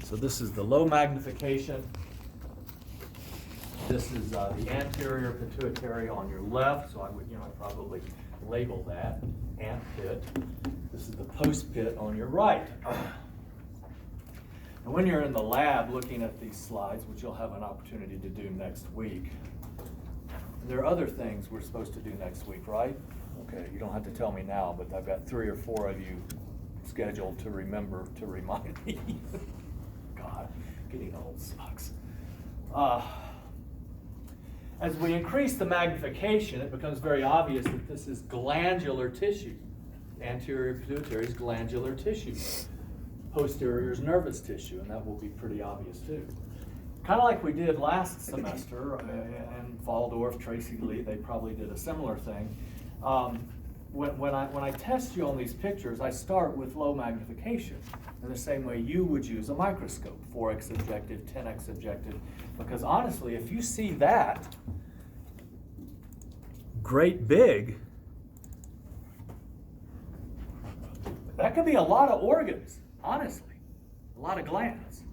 So this is the low magnification. This is the anterior pituitary on your left, so I would, I'd probably label that ant pit. This is the post pit on your right. And when you're in the lab looking at these slides, which you'll have an opportunity to do next week, there are other things we're supposed to do next week, right? Okay, you don't have to tell me now, but I've got 3 or 4 of you scheduled to remember to remind me. God, getting old sucks. As we increase the magnification, it becomes very obvious that this is glandular tissue. Anterior pituitary is glandular tissue. Posterior is nervous tissue, and that will be pretty obvious too. Kind of like we did last semester, and Waldorf, Tracy Lee, they probably did a similar thing. When I test you on these pictures, I start with low magnification in the same way you would use a microscope, 4x objective, 10x objective, because honestly, if you see that great big, that could be a lot of organs, honestly, a lot of glands.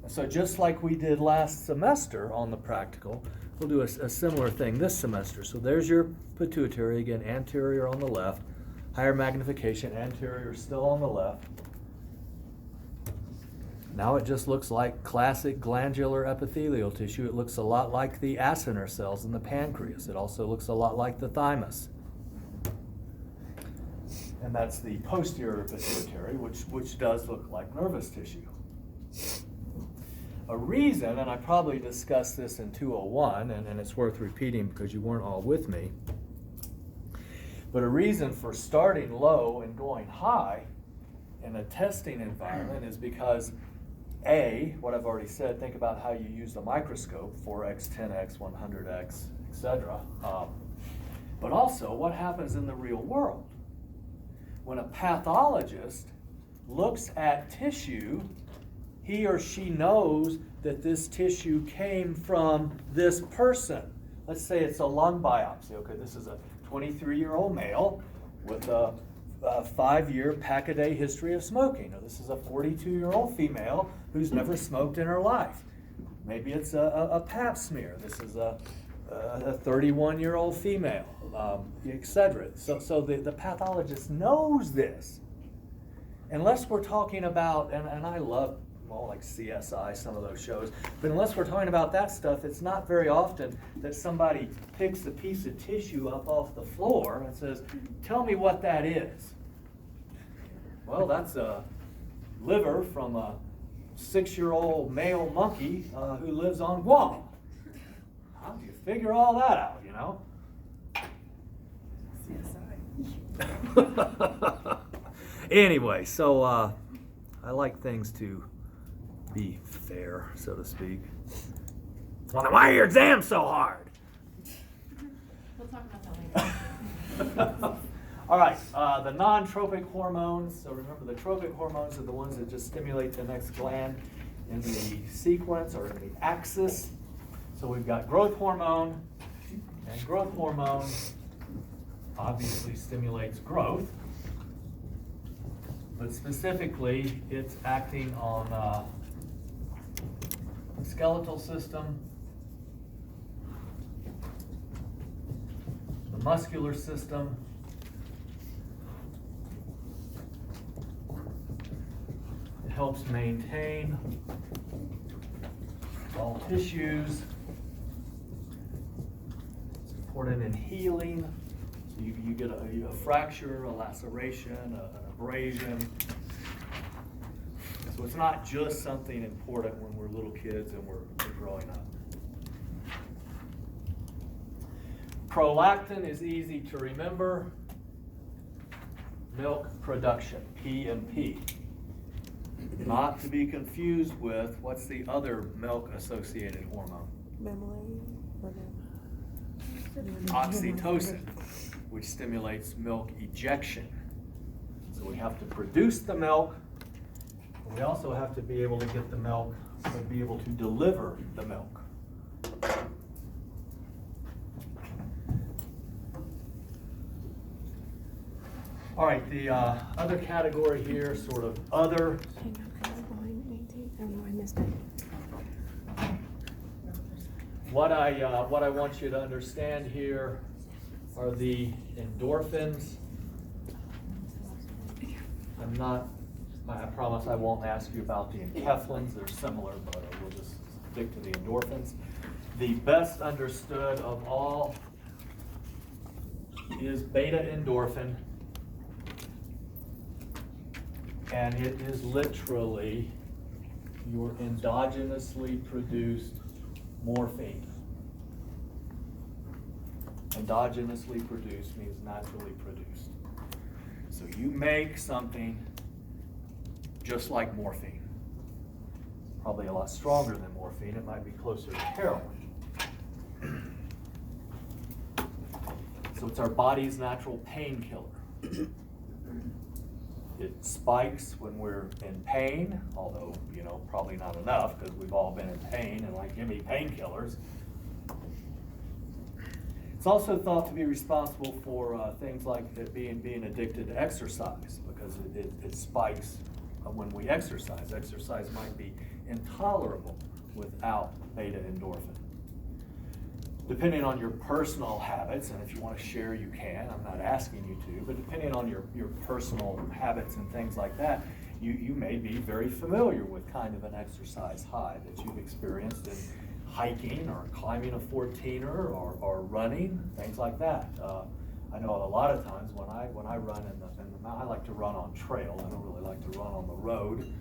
So just like we did last semester on the practical, we'll do a similar thing this semester. So there's your pituitary, again, anterior on the left, higher magnification, anterior still on the left. Now it just looks like classic glandular epithelial tissue. It looks a lot like the acinar cells in the pancreas. It also looks a lot like the thymus. And that's the posterior pituitary, which does look like nervous tissue. A reason, and I probably discussed this in 201, and it's worth repeating because you weren't all with me, but a reason for starting low and going high in a testing environment is because A, what I've already said, think about how you use the microscope, 4x, 10x, 100x, etc. But also, what happens in the real world? When a pathologist looks at tissue, he or she knows that this tissue came from this person. Let's say it's a lung biopsy. Okay, this is a 23-year-old male with a 5-year pack-a-day history of smoking. Or this is a 42-year-old female who's never smoked in her life. Maybe it's a pap smear. This is a 31-year-old female, etc. So the pathologist knows this. Unless we're talking about, and I love like CSI, some of those shows, but unless we're talking about that stuff, it's not very often that somebody picks a piece of tissue up off the floor and says, tell me what that is. Well, that's a liver from a 6-year-old male monkey who lives on Guam. How do you figure all that out, CSI. Anyway, so I like things to be fair, so to speak. Well, then why are your exams so hard? We'll talk about that later. All right, the non-tropic hormones. So remember, the tropic hormones are the ones that just stimulate the next gland in the sequence or in the axis. So we've got growth hormone, and growth hormone obviously stimulates growth, but specifically it's acting on the skeletal system, the muscular system, it helps maintain all tissues. It's important in healing. So you get a fracture, a laceration, an abrasion. So it's not just something important when we're little kids and we're growing up. Prolactin is easy to remember. Milk production, P&P. Not to be confused with, what's the other milk-associated hormone? Oxytocin, which stimulates milk ejection. So we have to produce the milk, but we also have to be able to get the milk, but be able to deliver the milk. All right, the other category here, sort of other I don't know, I missed it. What I want you to understand here are the endorphins. I promise I won't ask you about the enkephalins. They're similar, but we'll just stick to the endorphins. The best understood of all is beta endorphin, and it is literally your endogenously produced morphine. Endogenously produced means naturally produced. So you make something just like morphine. Probably a lot stronger than morphine. It might be closer to heroin. So it's our body's natural painkiller. It spikes when we're in pain, although, probably not enough because we've all been in pain and like, give me painkillers. It's also thought to be responsible for things like it being addicted to exercise because it spikes when we exercise. Exercise might be intolerable without beta endorphin. Depending on your personal habits, and if you want to share, you can. I'm not asking you to, but depending on your personal habits and things like that, you may be very familiar with kind of an exercise high that you've experienced in hiking or climbing a 14er or running, things like that. I know a lot of times when I run in the mountain, I like to run on trail. I don't really like to run on the road,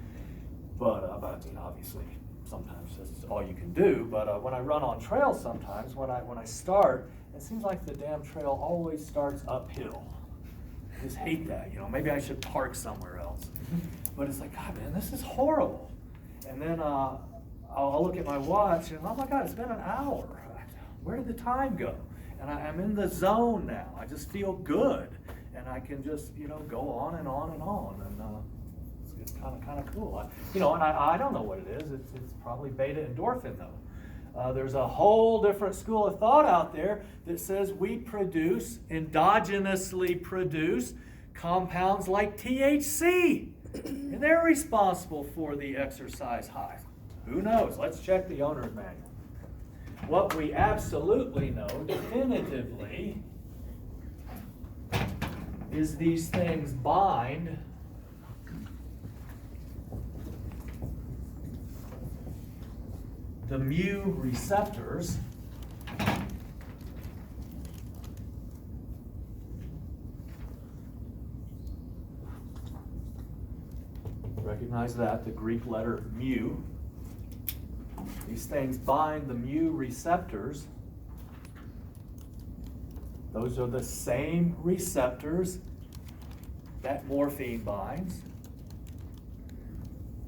but obviously sometimes that's all you can do. But when I run on trail, sometimes when I start, it seems like the damn trail always starts uphill. I just hate that. Maybe I should park somewhere else. But it's like, God, man, this is horrible. And then I'll look at my watch and, oh my God, it's been an hour. Where did the time go? And I'm in the zone now. I just feel good. And I can just, go on and on and on. And it's kind of cool. And I don't know what it is. It's probably beta endorphin though. There's a whole different school of thought out there that says we endogenously produce compounds like THC. And they're responsible for the exercise high. Who knows? Let's check the owner's manual. What we absolutely know definitively is these things bind the mu receptors recognize that, the Greek letter mu. These things bind the mu receptors. Those are the same receptors that morphine binds,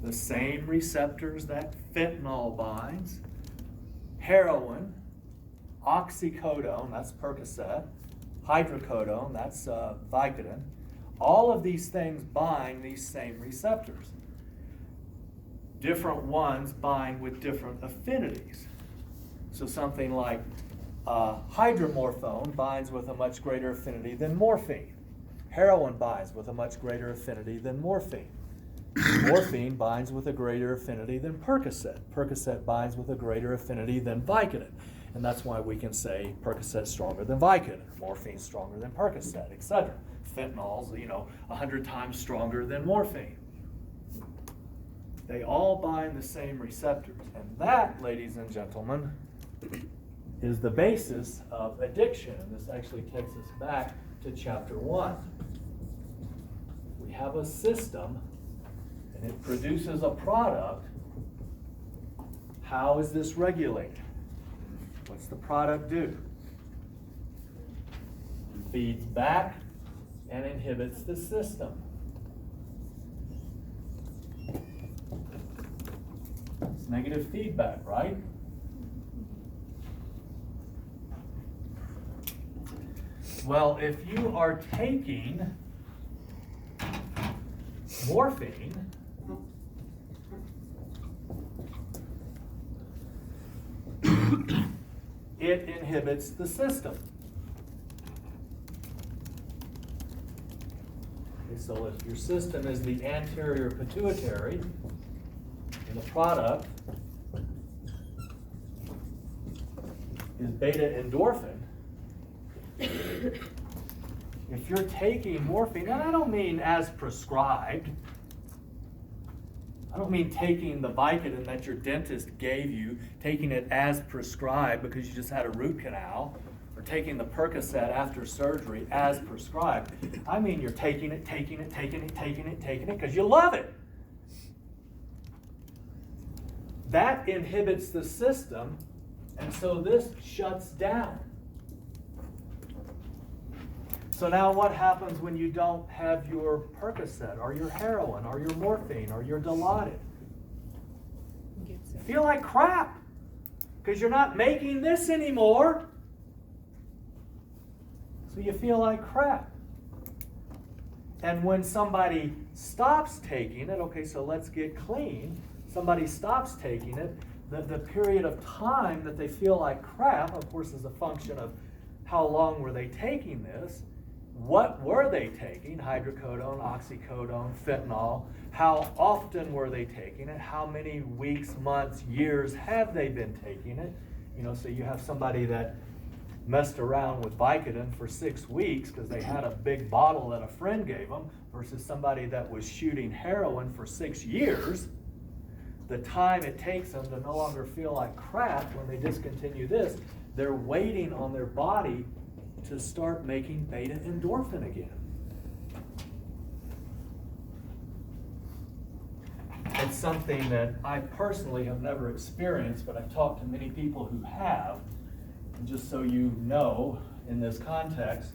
the same receptors that fentanyl binds, heroin, oxycodone, that's Percocet, hydrocodone, that's Vicodin. All of these things bind these same receptors. Different ones bind with different affinities. So something like hydromorphone binds with a much greater affinity than morphine. Heroin binds with a much greater affinity than morphine. Morphine binds with a greater affinity than Percocet. Percocet binds with a greater affinity than Vicodin. And that's why we can say Percocet's stronger than Vicodin, morphine's stronger than Percocet, etc. Fentanyl's, 100 times stronger than morphine. They all bind the same receptors. And that, ladies and gentlemen, is the basis of addiction. And this actually takes us back to chapter 1. We have a system, and it produces a product. How is this regulated? What's the product do? It feeds back and inhibits the system. It's negative feedback, right? Well, if you are taking morphine, it inhibits the system. Okay, so if your system is the anterior pituitary, And the product is beta endorphin. If you're taking morphine, and I don't mean as prescribed, I don't mean taking the Vicodin that your dentist gave you, taking it as prescribed because you just had a root canal, or taking the Percocet after surgery as prescribed. I mean you're taking it because you love it. That inhibits the system, and so this shuts down. So now what happens when you don't have your Percocet or your heroin or your morphine or your Dilaudid? You feel like crap because you're not making this anymore. So you feel like crap. And when somebody stops taking it, okay, so let's get clean. Somebody stops taking it, the period of time that they feel like crap, of course, is a function of how long were they taking this. What were they taking? Hydrocodone, oxycodone, fentanyl. How often were they taking it? How many weeks, months, years have they been taking it? You know, so you have somebody that messed around with Vicodin for 6 weeks because they had a big bottle that a friend gave them versus somebody that was shooting heroin for 6 years. The time it takes them to no longer feel like crap when they discontinue this, they're waiting on their body to start making beta endorphin again. It's something that I personally have never experienced, but I've talked to many people who have. And just so you know, in this context,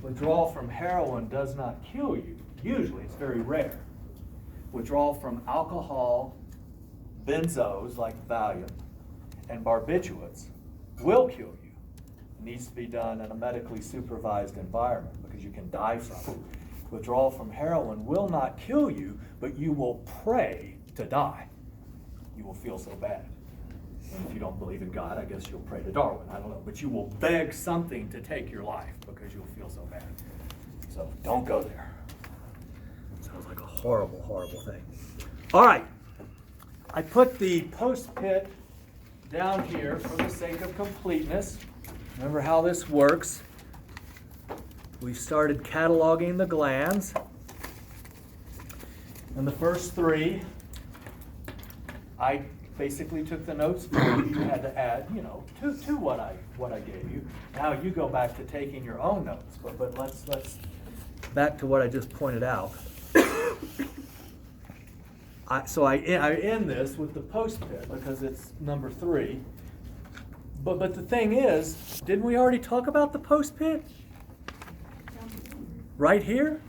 withdrawal from heroin does not kill you. Usually, it's very rare. Withdrawal from alcohol, benzos like Valium, and barbiturates will kill you. Needs to be done in a medically supervised environment because you can die from it. Withdrawal from heroin will not kill you, but you will pray to die. You will feel so bad. And if you don't believe in God, I guess you'll pray to Darwin. I don't know. But you will beg something to take your life because you'll feel so bad. So don't go there. Sounds like a horrible, horrible thing. All right. I put the post-pit down here for the sake of completeness. Remember how this works. We started cataloging the glands. And the first 3, I basically took the notes for you. You had to add, you know, to what I gave you. Now you go back to taking your own notes. But let's back to what I just pointed out. So I end this with the post-pit because it's number 3. But the thing is, didn't we already talk about the post-pit? Right here?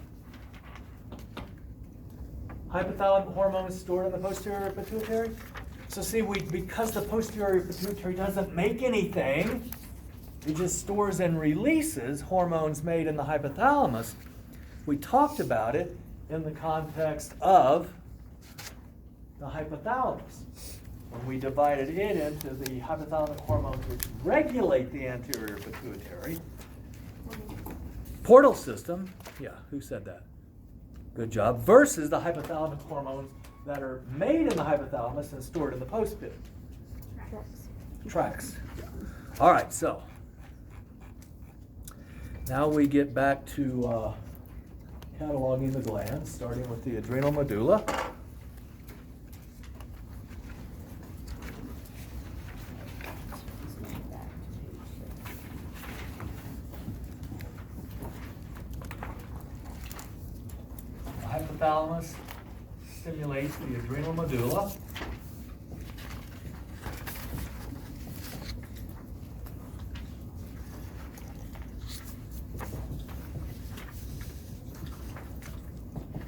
Hypothalamic hormones stored in the posterior pituitary. So see, because the posterior pituitary doesn't make anything, it just stores and releases hormones made in the hypothalamus. We talked about it in the context of the hypothalamus. When we divided it into the hypothalamic hormones which regulate the anterior pituitary. Portal system, yeah, who said that? Good job. Versus the hypothalamic hormones that are made in the hypothalamus and stored in the post-pit. Tracts. All right, so now we get back to cataloging the glands, starting with the adrenal medulla. Hypothalamus stimulates the adrenal medulla.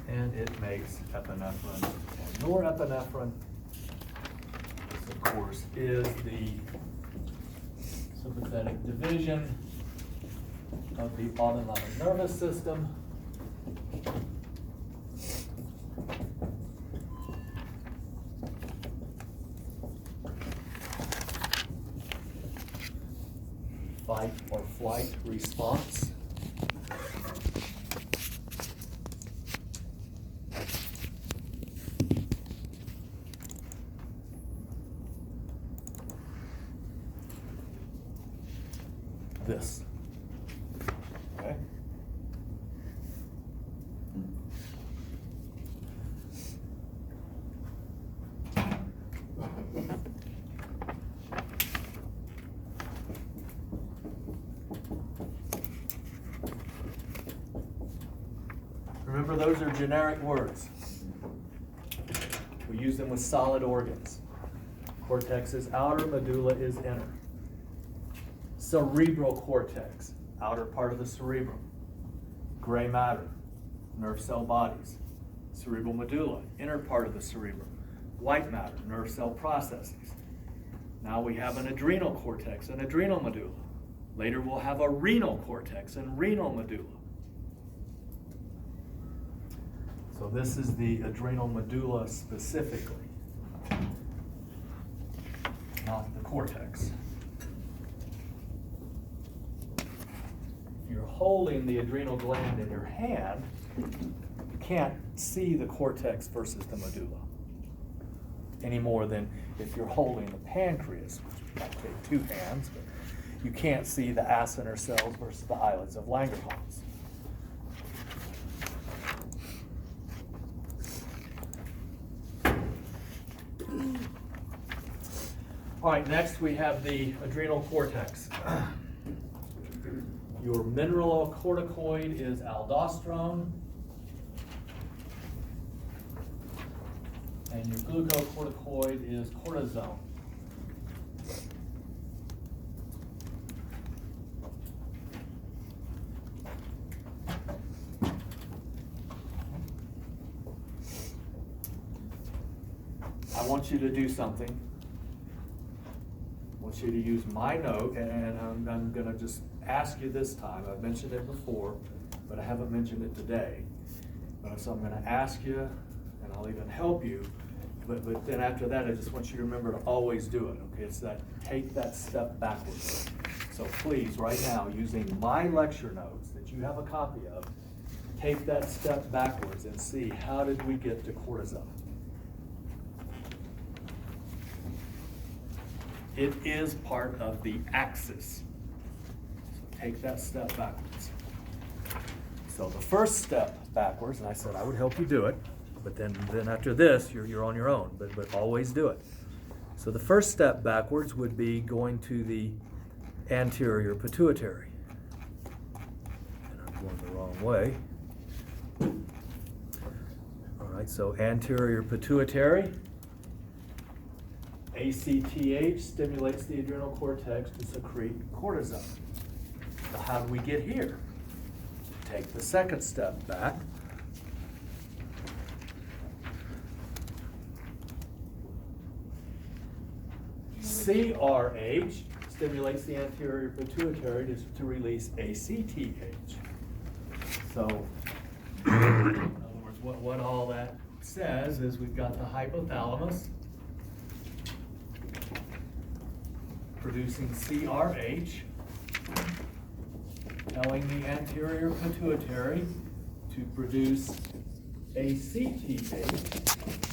And it makes epinephrine and norepinephrine. This, of course, is the sympathetic division of the autonomic nervous system. Fight or flight response. this. Okay? Remember, those are generic words. We use them with solid organs. Cortex is outer, medulla is inner. Cerebral cortex, outer part of the cerebrum. Gray matter, nerve cell bodies. Cerebral medulla, inner part of the cerebrum. White matter, nerve cell processes. Now we have an adrenal cortex and adrenal medulla. Later we'll have a renal cortex and renal medulla. So this is the adrenal medulla specifically, not the cortex. If you're holding the adrenal gland in your hand, you can't see the cortex versus the medulla any more than if you're holding the pancreas, which might take two hands, but you can't see the acinar cells versus the islets of Langerhans. All right, next we have the adrenal cortex. Your mineralocorticoid is aldosterone, and your glucocorticoid is cortisone. I want you to do something. I want you to use my note, and I'm going to just ask you this time. I've mentioned it before, but I haven't mentioned it today. So I'm going to ask you, and I'll even help you, but then after that, I just want you to remember to always do it, okay? It's that, take that step backwards. So please, right now, using my lecture notes that you have a copy of, take that step backwards and see, how did we get to cortisol? It is part of the axis. So take that step backwards. So the first step backwards, and I said I would help you do it, but then after this, you're on your own, but always do it. So the first step backwards would be going to the anterior pituitary. And I'm going the wrong way. All right, so anterior pituitary. ACTH stimulates the adrenal cortex to secrete cortisol. So how do we get here? Take the second step back. CRH stimulates the anterior pituitary to release ACTH. So, in other words, what all that says is we've got the hypothalamus producing CRH, telling the anterior pituitary to produce ACTH,